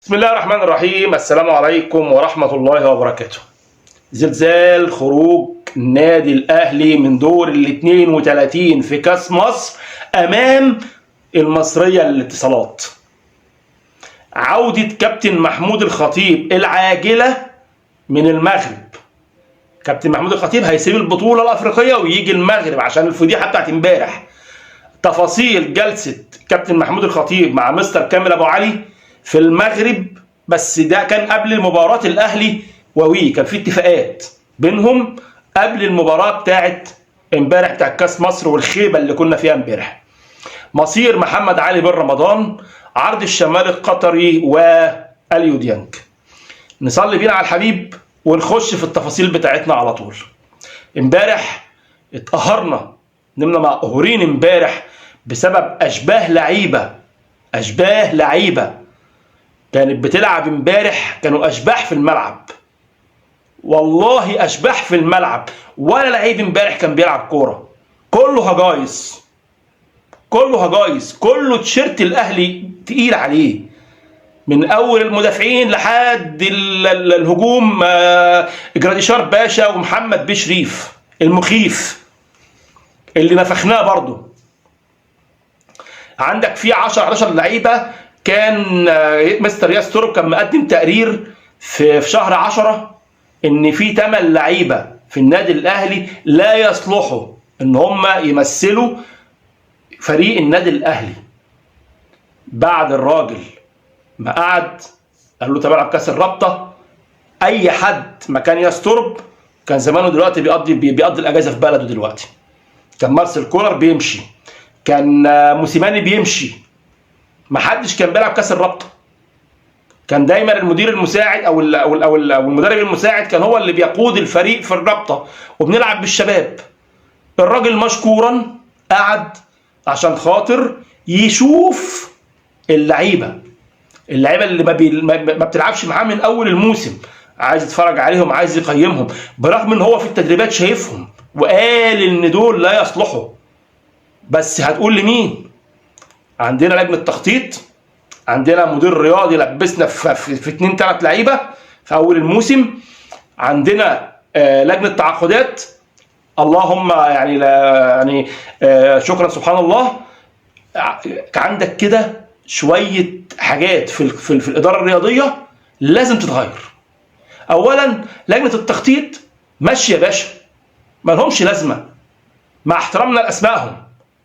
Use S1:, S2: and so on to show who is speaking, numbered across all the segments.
S1: بسم الله الرحمن الرحيم. السلام عليكم ورحمة الله وبركاته. زلزال خروج النادي الأهلي من دور ال 32 في كأس مصر أمام المصرية للاتصالات. عودة كابتن محمود الخطيب العاجلة من المغرب. كابتن محمود الخطيب هيسيب البطولة الأفريقية ويجي المغرب عشان الفضيحة بتاعت امبارح. تفاصيل جلسة كابتن محمود الخطيب مع مستر كامل أبو علي في المغرب، بس ده كان قبل مباراة الأهلي كان في اتفاقات بينهم قبل المباراة بتاعت امبارح بتاعت كاس مصر والخيبة اللي كنا فيها امبارح. مصير محمد علي بن رمضان، عرض الشمال القطري واليو ديانج. نصلي بينا على الحبيب ونخش في التفاصيل بتاعتنا على طول. امبارح اتقهرنا، نمنا مقهورين امبارح بسبب اشباه لعيبه كانت بتلعب امبارح. كانوا اشباح في الملعب، والله اشباح في الملعب. ولا لعيب امبارح كان بيلعب كوره، كله هجايز، كله تيشيرت الاهلي تقيل عليه، من اول المدافعين لحد الهجوم. جراديشار باشا ومحمد بيه شريف المخيف اللي نفخناه برضو. عندك في 10-11 لعيبه. كان مستر ياس تورب كان مقدم تقرير في شهر 10 ان في 8 لعيبه في النادي الاهلي لا يصلحوا ان هم يمثلوا فريق النادي الاهلي. بعد الراجل ما قعد قال له طب العب كاس الرابطه. اي حد مكان ياس تورب كان زمانه دلوقتي بيقضي الاجازه في بلده. دلوقتي كان مارسيل كولر بيمشي، كان موسيماني بيمشي، ما حدش كان بيلعب كاس الرابطه. كان دايما المدير المساعد او المدرب المساعد كان هو اللي بيقود الفريق في الرابطه، وبنلعب بالشباب. الراجل مشكورا قعد عشان خاطر يشوف اللعيبه اللي ما بتلعبش معاه من اول الموسم، عايز يتفرج عليهم، عايز يقيمهم، برغم ان هو في التدريبات شايفهم وقال ان دول لا يصلحوا. بس هتقول لمين؟ عندنا لجنه تخطيط، عندنا مدير رياضي لبسنا في 2-3 لعيبه في اول الموسم، عندنا لجنه تعاقدات. اللهم يعني شكرا سبحان الله. عندك كده شويه حاجات في الاداره الرياضيه لازم تتغير. اولا لجنه التخطيط ماشيه يا باشا، ما لهمش لازمه مع احترامنا لاسمائهم.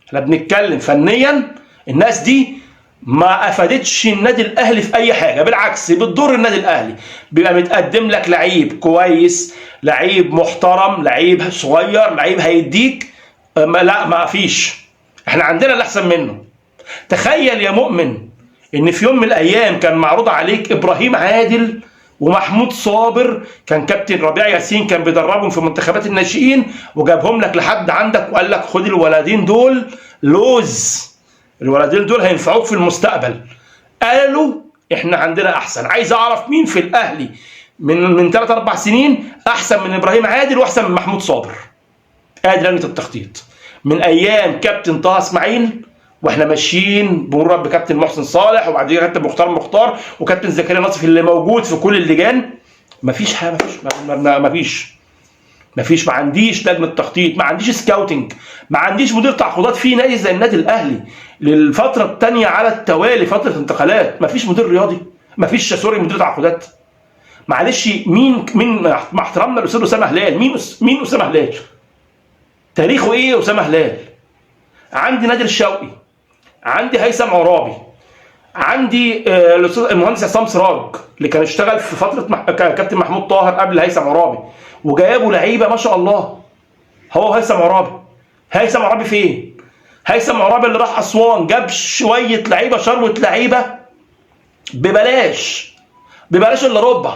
S1: احنا بنتكلم فنيا، الناس دي ما افادتش النادي الاهلي في اي حاجه، بالعكس بتضر النادي الاهلي. بيبقى متقدم لك لعيب كويس، لعيب محترم، لعيب صغير، لعيب هيديك، لا ما فيش. احنا عندنا اللي احسن منه. تخيل يا مؤمن ان في يوم من الايام كان معروض عليك ابراهيم عادل ومحمود صابر، كان كابتن ربيع ياسين كان بيدربهم في منتخبات الناشئين، وجابهم لك لحد عندك وقال لك خد الولدين دول لوز، الولدين دول هينفعوك في المستقبل. قالوا احنا عندنا احسن. عايز اعرف مين في الاهلي من 3-4 سنين احسن من ابراهيم عادل واحسن من محمود صابر. ادي لجنه التخطيط من ايام كابتن طه اسماعيل، واحنا ماشيين بمرور بكابتن محسن صالح، وبعد كده كابتن مختار وكابتن زكريا ناصف اللي موجود في كل اللجان. مفيش حاجه، مفيش. ما عنديش لجنه تخطيط، ما عنديش سكاوتنج، ما عنديش مدير تعاقدات في نادي زي النادي الاهلي للفتره الثانيه على التوالي، فتره انتقالات. مفيش مدير رياضي، مفيش مدير تعاقدات. معلش، مين مع احترامنا للاستاذ اسامه هلال، مين اسامه هلال؟ تاريخه ايه اسامه هلال؟ عندي نادر الشوقي، عندي هيثم عرابي، عندي الاستاذ المهندس عصام سراج اللي كان اشتغل في فتره كابتن محمود طاهر قبل هيثم عرابي، وجابوا لعيبه ما شاء الله. هو هيثم عرابي فين؟ هيثم عرابي اللي راح اسوان جاب شويه لعيبه، شروه لعيبه ببلاش الا ربع.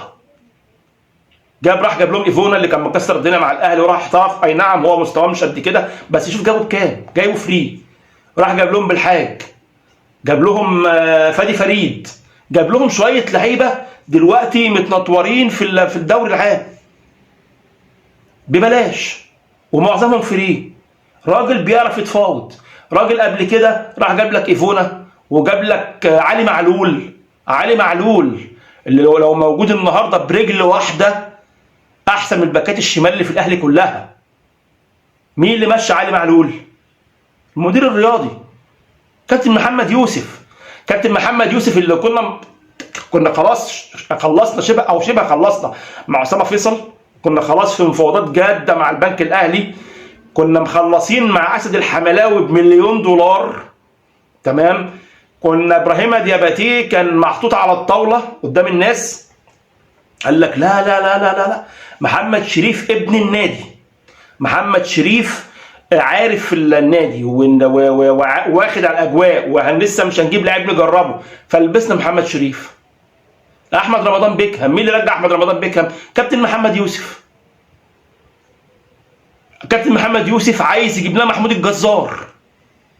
S1: جاب لهم ايفونا اللي كان مكسر الدنيا مع الاهلي وراح احترف. اي نعم هو مستواه مش قد كده، بس شوف جابه بكام؟ جايبه فري. راح جاب لهم بالحاج، جاب لهم فادي فريد، جاب لهم شويه لعيبه دلوقتي متنطورين في الدوري العام ببلاش، ومعظمهم فري. راجل بيعرف يتفاوض. راجل قبل كده راح جاب لك ايفونا، وجاب لك علي معلول، علي معلول اللي لو موجود النهارده برجل واحده احسن من الباكات الشمال اللي في الاهلي كلها. مين اللي مشى علي معلول؟ المدير الرياضي كابتن محمد يوسف. كابتن محمد يوسف اللي كنا خلاص خلصنا شبه خلصنا مع اسامه فيصل، كنا خلاص في مفاوضات جاده مع البنك الاهلي، كنا مخلصين مع اسد الحملاوي بمليون دولار، تمام. كنا ابراهيم دياباتي كان محطوط على الطاوله قدام الناس، قال لك لا لا لا لا لا، محمد شريف ابن النادي، محمد شريف عارف النادي واخد على الاجواء، ولسه مش هنجيب لاعب نجربه، فلبسنا محمد شريف. احمد رمضان بيكهام، مين اللي رجع احمد رمضان بيكهام؟ كابتن محمد يوسف. كابتن محمد يوسف عايز يجيب لنا محمود الجزار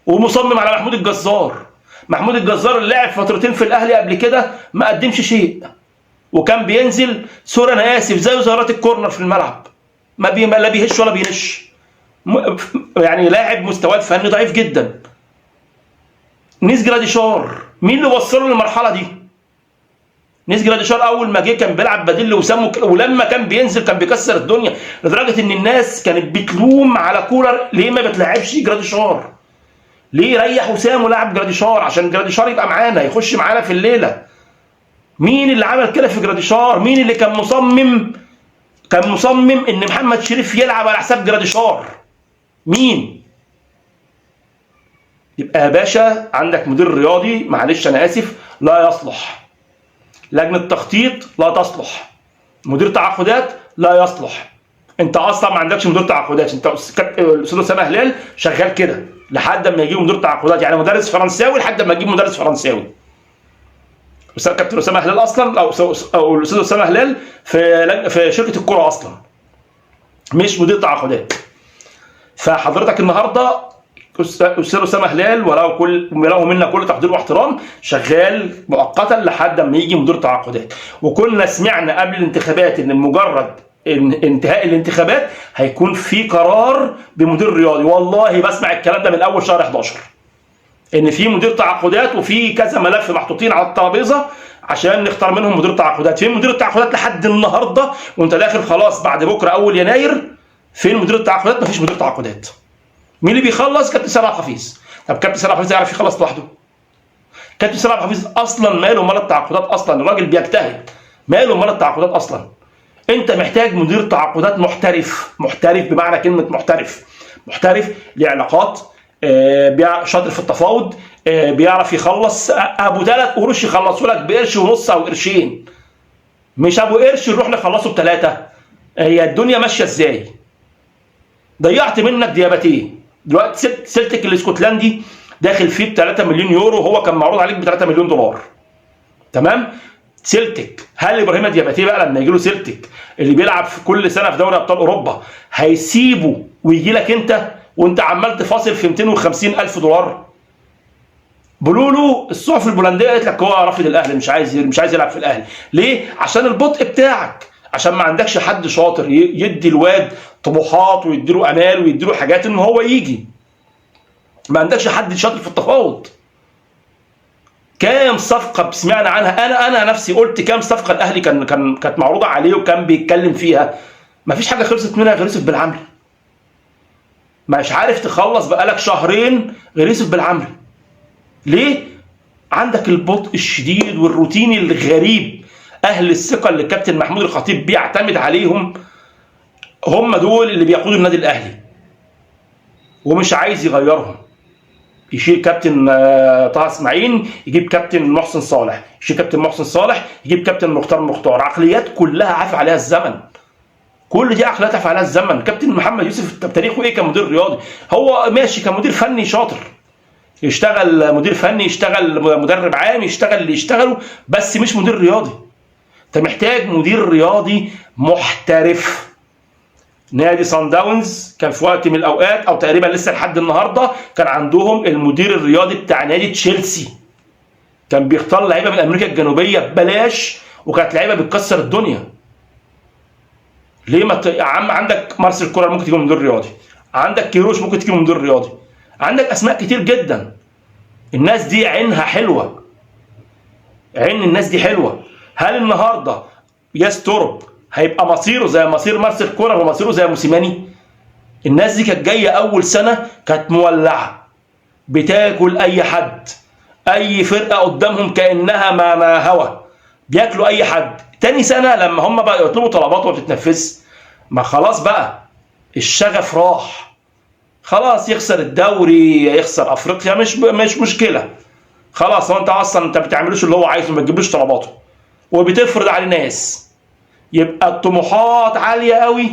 S1: ومصمم على محمود الجزار. محمود الجزار اللي لعب فترتين في الاهلي قبل كده ما قدمش شيء، وكان بينزل سوري انا اسف زي زهرات الكورنر في الملعب، لا بيهش ولا بينش، يعني لاعب مستواه الفني ضعيف جدا. نيس جراديشار مين اللي وصله للمرحله دي؟ نيس جراديشار اول ما جه كان بيلعب بديل لوسام، ولما كان بينزل كان بيكسر الدنيا، لدرجه ان الناس كانت بتلوم على كولر ليه ما بتلعبش جراديشار؟ ليه ريح وسام ولعب جراديشار؟ عشان جراديشار يبقى معانا، يخش معانا في الليله. مين اللي عمل كده في جراديشار؟ مين اللي كان مصمم ان محمد شريف يلعب على حساب جراديشار؟ مين؟ يبقى يا باشا عندك مدير رياضي معلش انا اسف لا يصلح، لجنه تخطيط لا تصلح، مدير تعاقدات لا يصلح. انت اصلا ما عندكش مدير تعاقدات، انت الاستاذ اسامه هلال شغال كده لحد ما يجيب مدير تعاقدات، يعني مدرس فرنساوي لحد ما يجيب مدرس فرنساوي. كابتن اسامه هلال اصلا او الاستاذ اسامه هلال في شركه الكوره اصلا، مش مدير تعاقدات. فحضرتك النهارده استاذ اسامه هلال ولو منا كل تقدير واحترام شغال مؤقتا لحد ما يجي مدير تعاقدات. وكنا سمعنا قبل الانتخابات ان مجرد انتهاء الانتخابات هيكون في قرار بمدير رياضي، والله بسمع الكلام ده من اول شهر 11، ان في مدير تعاقدات وفي كذا ملف محطوطين على الترابيزه عشان نختار منهم مدير تعاقدات. فين مدير التعاقدات لحد النهارده وانت داخل خلاص بعد بكره اول يناير؟ فين مدير التعاقدات؟ مفيش مدير تعاقدات. مين اللي بيخلص؟ كابتن سامح حفيظ. طب كابتن سامح حفيظ يعرف يخلص لوحده؟ كابتن سامح حفيظ اصلا ماله مال التعاقدات اصلا؟ الراجل بيجتهد، ماله مال التعاقدات اصلا؟ انت محتاج مدير تعاقدات محترف بمعنى كلمه محترف ليه علاقات، شاطر في التفاوض، بيعرف يخلص، ابو 3 قروش يخلصوا لك بقرش ونص او قرشين، مش ابو قرش نروح نخلصه ب3. هي الدنيا ماشيه ازاي؟ ضيعت منك دياباتيه. دلوقتي سلتك الاسكتلندي داخل فيه ب3 مليون يورو، هو كان معروض عليك ب3 مليون دولار، تمام. سلتك، هل ابراهيم دياباتيه بقى لما يجي له سلتك اللي بيلعب في كل سنه في دوري ابطال اوروبا هيسيبه ويجي لك وانت عمال تفاصل في 250,000 دولار؟ بلولو الصحف البولنديه قالت لك هو رافض الاهلي، مش عايز يلعب في الاهلي. ليه؟ عشان البطء بتاعك، عشان ما عندكش حد شاطر يدي الواد طموحات ويديله امال ويديله حاجات ان هو يجي. ما عندكش حد شاطر في التفاوض. كام صفقه سمعنا عنها؟ انا نفسي قلت كام صفقه الاهلي كانت معروضه عليه وكان بيتكلم فيها، ما فيش حاجه خلصت منها غير يوسف بالعمري. مش عارف تخلص بقالك شهرين غير يوسف بالعمري. ليه؟ عندك البطء الشديد والروتيني الغريب. اهل الثقه اللي الكابتن محمود الخطيب بيعتمد عليهم هم دول اللي بيقودوا النادي الاهلي، ومش عايز يغيرهم. يشيل كابتن طه اسماعيل يجيب كابتن محسن صالح، يشيل كابتن محسن صالح يجيب كابتن مختار. عقليات كلها عافى عليها الزمن، كل دي عقليات عافى عليها الزمن. كابتن محمد يوسف تاريخه ايه كمدير رياضي؟ هو ماشي كمدير فني شاطر، يشتغل مدير فني، يشتغل مدرب عام، يشتغل اللي يشتغله، بس مش مدير رياضي. انت محتاج مدير رياضي محترف. نادي صن داونز كان في وقت من الاوقات او تقريبا لسه لحد النهارده كان عندهم المدير الرياضي بتاع نادي تشيلسي، كان بيختار لعيبه من امريكا الجنوبيه ببلاش، وكانت لعيبه بتكسر الدنيا. ليه ما يا عم عندك مارسيل كولر ممكن تجيب مدير رياضي، عندك كيروش ممكن تجيب مدير رياضي، عندك اسماء كتير جدا. الناس دي عينها حلوه، عين الناس دي حلوه. هل النهارده يسترب هيبقى مصيره زي مصير مارسيل كولر ومصيره زي موسيماني؟ الناس دي كانت جايه اول سنه كانت مولعه، بتاكل اي حد، اي فرقه قدامهم كانها ما هوا، بياكلوا اي حد. تاني سنه لما هم بقى يطلبوا طلبات وما بتتنفذش، ما خلاص بقى الشغف راح، خلاص يخسر الدوري يخسر افريقيا مش مشكله، خلاص هو انت اصلا انت بتعملوش اللي هو عايزه، ما بتجيبلوش طلباته وبتفرض على الناس. يبقى الطموحات عاليه قوي،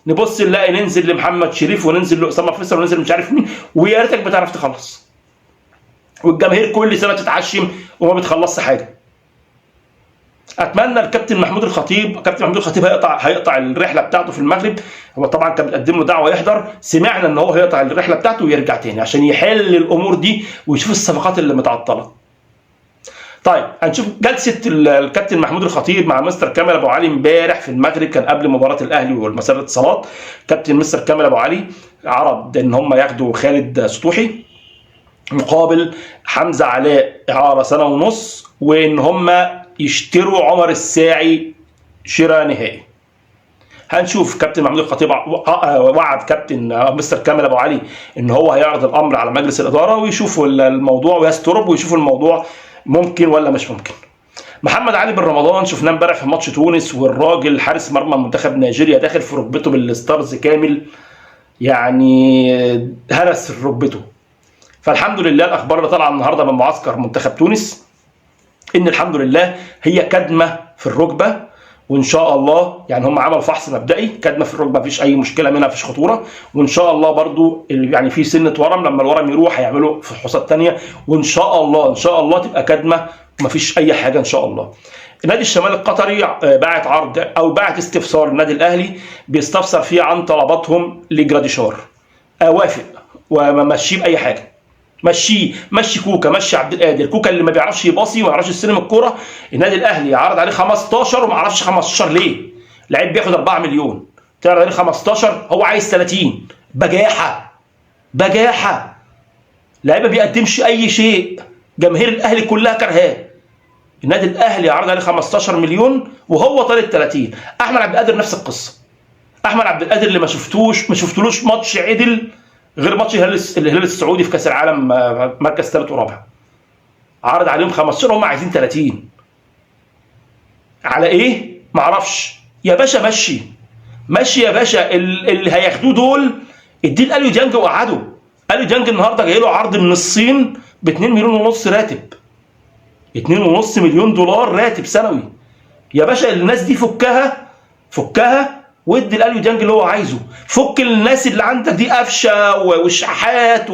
S1: نبص نلاقي ننزل لمحمد شريف وننزل لاسامه فيصل وننزل مش عارف مين، ويا ريتك بتعرف تخلص، والجماهير كل سنه تتعشم وما بتخلصش حاجه. اتمنى الكابتن محمود الخطيب، كابتن محمود الخطيب هيقطع الرحله بتاعته في المغرب. هو طبعا كان بتقدم له دعوه يحضر، سمعنا ان هو هيقطع الرحله بتاعته ويرجع تاني عشان يحل الامور دي ويشوف الصفقات اللي متعطله. طيب هنشوف جلسه الكابتن محمود الخطيب مع مستر كامل ابو علي امبارح في المغرب، كان قبل مباراه الاهلي والمسار الاتصالات. كابتن مستر كامل ابو علي عرض ان هم ياخدوا خالد سطوحي مقابل حمزه علاء اعاره سنه ونص، وان هم يشتروا عمر الساعي شراء نهائي. هنشوف كابتن محمود الخطيب وعد كابتن مستر كامل ابو علي ان هو هيعرض الامر على مجلس الاداره ويشوفوا الموضوع ويسترب ويشوفوا الموضوع ممكن ولا مش ممكن. محمد علي بن رمضان شفناه امبارح في ماتش تونس، والراجل حارس مرمى منتخب نيجيريا داخل في ركبته بالستارز كامل، يعني هرس ركبته. فالحمد لله الاخبار اللي طالعه النهارده من معسكر منتخب تونس ان الحمد لله هي كدمه في الركبه، وان شاء الله يعني هم عملوا فحص مبدئي، كدمه في الركبه مفيش اي مشكله منها، مفيش خطوره، وان شاء الله برضو يعني في سنه ورم، لما الورم يروح هيعملوا فحوصات ثانيه، وان شاء الله ان شاء الله تبقى كدمه ومفيش اي حاجه ان شاء الله. نادي الشمال القطري باعت عرض او باعت استفسار النادي الاهلي بيستفسر فيه عن طلباتهم لجراديشار. اوافق ومشيه باي حاجه، مشي كوكا، مشي عبد القادر، كوكا اللي ما بيعرفش يباصي وما بيعرفش يستلم الكوره. النادي الاهلي عرض عليه 15 وما عرفش 15 ليه؟ لعيب بياخد 4 مليون تعرض عليه 15، هو عايز 30. بجاحه لعيب ما بيقدمش اي شيء، جماهير الاهلي كلها كرهاه. النادي الاهلي عرض عليه 15 مليون وهو طالب 30. احمد عبد القادر نفس القصه، احمد عبد القادر اللي ما شفتلوش ماتش عدل غير ماتش الهلال السعودي في كاس العالم مركز ثالث ورابع، عرض عليهم 15 هم عايزين 30. على ايه؟ معرفش يا باشا، مشي يا باشا. اللي هياخدوه دول اديه لاليو ديانج وقعده. اليو ديانج النهارده جاي له عرض من الصين ب 2 مليون ونص راتب، 2.5 مليون دولار راتب سنوي. يا باشا الناس دي فكها وادي الاليو ديانج اللي هو عايزه. فك الناس اللي عندك دي، قفشه والشحات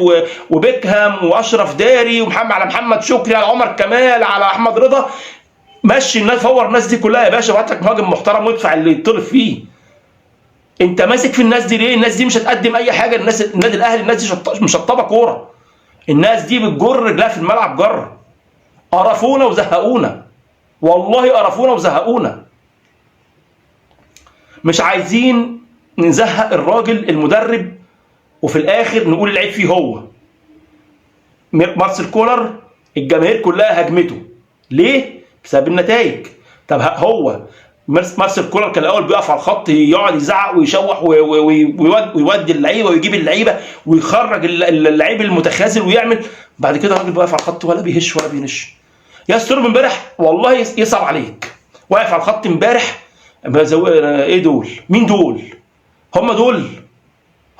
S1: وبيكهام واشرف داري ومحمد على محمد شكري على عمر كمال على احمد رضا، مشي الناس، فور الناس دي كلها يا باشا، وهات لك مهاجم محترم وادفع اللي يطلب فيه. انت ماسك في الناس دي ليه؟ الناس دي مش هتقدم اي حاجه. النادي الاهلي الناس دي مشطبه كوره، الناس دي بتجر رجلها في الملعب جر. قرفونا وزهقونا، والله قرفونا وزهقونا. مش عايزين نزهق الراجل المدرب وفي الاخر نقول العيب فيه هو. مارسيل كولر الجماهير كلها هجمته ليه؟ بسبب النتائج. طب هو مارسيل كولر كان الاول بيقف على الخط يقعد يزعق ويشوح ويودي اللعيبه ويجيب اللعيبه ويخرج اللعيب المتخاذل ويعمل، بعد كده الراجل بيقف على الخط ولا بيهش ولا بينش. يا ستورم امبارح والله يصعب عليك، واقف على الخط امبارح. ايه دول؟ مين دول؟ هم دول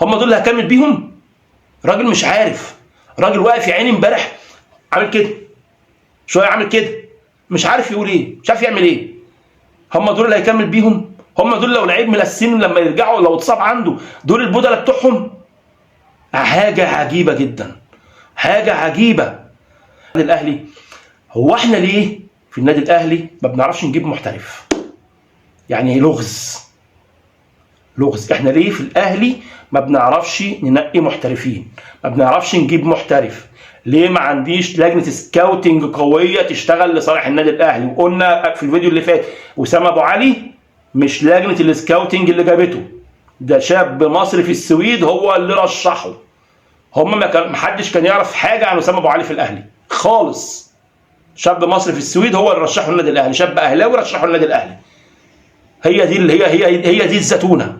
S1: اللي هكمل بيهم؟ راجل مش عارف، راجل واقف يا عيني امبارح عامل كده شويه، عامل كده مش عارف يقول ايه، مش عارف يعمل ايه. هم دول اللي هيكمل بيهم؟ هم دول لو لعيب ملسين لما يرجعوا لو اتصاب عنده دول البودله بتوعهم؟ حاجه عجيبه جدا، حاجه عجيبه. الاهلي هو احنا ليه في النادي الاهلي ما بنعرفش نجيب محترف؟ يعني لغز. احنا ليه في الاهلي ما بنعرفش ننقي محترفين؟ ما بنعرفش نجيب محترف ليه؟ ما عنديش لجنه سكاوتنج قويه تشتغل لصالح النادي الاهلي. وقلنا في الفيديو اللي فات اسامه ابو علي مش لجنه السكاوتنج اللي جابته، ده شاب مصري في السويد هو اللي رشحه. هم ما حدش كان يعرف حاجه عن اسامه ابو علي في الاهلي خالص. شاب مصري في السويد هو اللي رشحه النادي الاهلي، شاب اهلاوي رشحه النادي الاهلي. هي دي اللي هي دي الزتونه.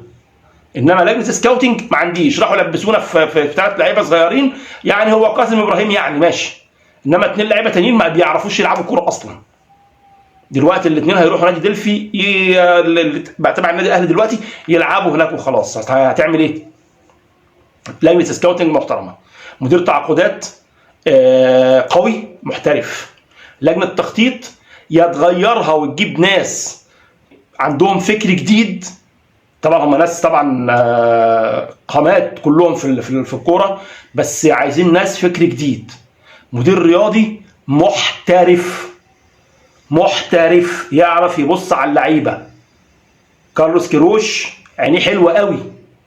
S1: انما لجنه سكاوتنج ما عنديش، راحوا لبسونا في 3 لعيبه صغيرين، يعني هو قاسم ابراهيم يعني ماشي، انما 2 لعيبه تانيين ما بيعرفوش يلعبوا كوره اصلا. دلوقتي الاثنين هيروحوا نادي دلفي تبع النادي الاهلي دلوقتي يلعبوا هناك وخلاص. هتعمل ايه؟ لجنه سكاوتنج محترمه، مدير تعاقدات قوي محترف، لجنه تخطيط يا تغيرها وتجيب ناس عندهم فكر جديد. طبعا هم ناس طبعا قامات كلهم في الكوره، بس عايزين ناس فكر جديد. مدير رياضي محترف يعرف يبص على اللعيبه. كارلوس كيروش عينيه حلوه قوي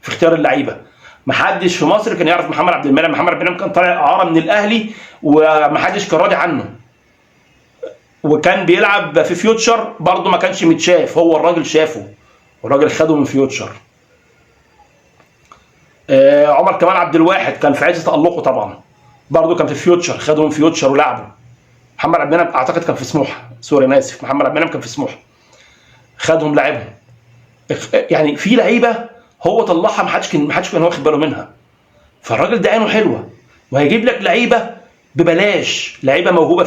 S1: في اختيار اللعيبه. محدش في مصر كان يعرف محمد عبد المنعم. محمد عبد المنعم كان طالع اعاره من الاهلي ومحدش كان راضي عنه، وكان بيلعب في فيوتشر برضه ما كانش متشاف، هو الراجل شافه والراجل خده من فيوتشر. عمر كمال عبد الواحد كان في عز تألقه طبعا، برضه كان في فيوتشر، خده من فيوتشر ولعبه. محمد عبد المنعم اعتقد كان في سموحه، سوري انا اسف، محمد عبد المنعم كان في سموحه، خدهم لعبهم. يعني في لعيبه هو طلعها ما حدش كان واخد باله منها. فالراجل ده عينه حلوه، وهيجيب لك لعيبه ببلاش، لعيبه موهوبه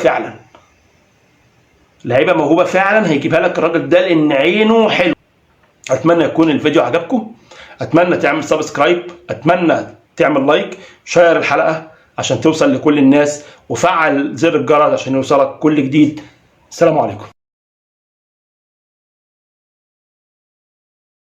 S1: فعلا هيجيبها لك الراجل ده لان عينه حلو. اتمنى يكون الفيديو عجبكم، اتمنى تعمل سبسكرايب، اتمنى تعمل لايك، شير الحلقه عشان توصل لكل الناس، وفعل زر الجرس عشان يوصلك كل جديد. السلام عليكم.